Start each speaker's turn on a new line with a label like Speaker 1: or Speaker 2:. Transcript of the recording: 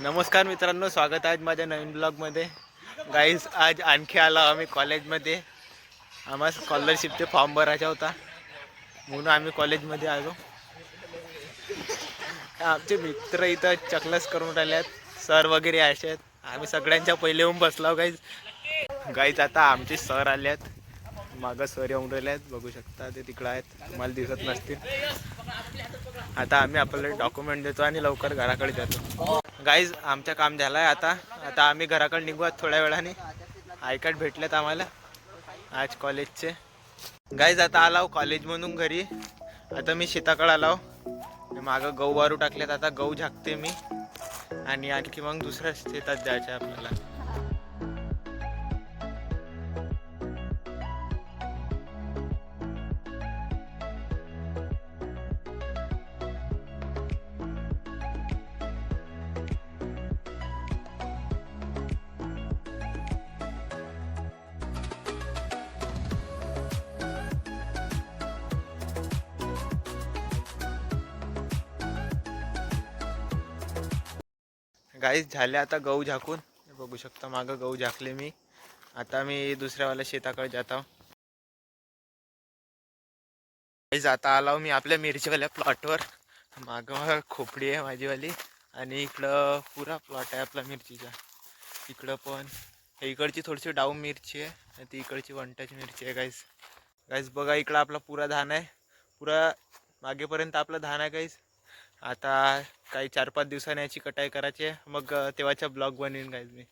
Speaker 1: नमस्कार मित्रांनो, स्वागत आहे माझ्या नवीन ब्लॉगमध्ये. गाईज आज आणखी आलो आम्ही कॉलेजमध्ये. आम्हाला स्कॉलरशिपचे फॉर्म भरायचा होता म्हणून आम्ही कॉलेजमध्ये आलो. आमचे मित्र इथं चकलस करून राहिल्यात, सर वगैरे असे आहेत. आम्ही सगळ्यांच्या पहिले येऊन बसलो. गाईज आता आमचे सर आले आहेत, मागं सर येऊन राहिले आहेत, बघू शकता ते तिकडं आहेत, तुम्हाला दिसत नसतील. आता आम्ही आपले डॉक्युमेंट देतो आणि लवकर घराकडे जातो. गाईज आमचं काम झालं आहे. आता आम्ही घराकडे निघू थोड्या वेळाने. आय कार्ड भेटलेत आम्हाला आज कॉलेजचे. गाईज आता आलाव कॉलेजमधून घरी. आता मी शेताकडे आलाव, मागं गहू वारू टाकलेत. आता गहू झाकते मी आणि आणखी मग दुसऱ्या शेतात जायचं आहे आपल्याला. गाईज झाले आता गहू झाकून, बघू शकता मागं गहू झाकले मी. आता मी दुसऱ्यावाल्या शेताकडे जात आहो. गाईज आता आलाव मी आपल्या मिरचीवाल्या प्लॉटवर. मागं खोपडी आहे माझीवाली आणि इकडं पुरा प्लॉट आहे आपला मिरचीचा. इकडं पण इकडची थोडीशी डाऊन मिरची आहे आणि ती इकडची वंटाची मिरची आहे. गाईज गाईज बघा, इकडं आपला पुरा धान आहे, पुरा मागेपर्यंत आपलं धान आहे. गाईज आता काही 4-5 दिवसांनी याची कटाई करायची आहे, मग तेव्हाचा ब्लॉग बनवीन गाईज मी.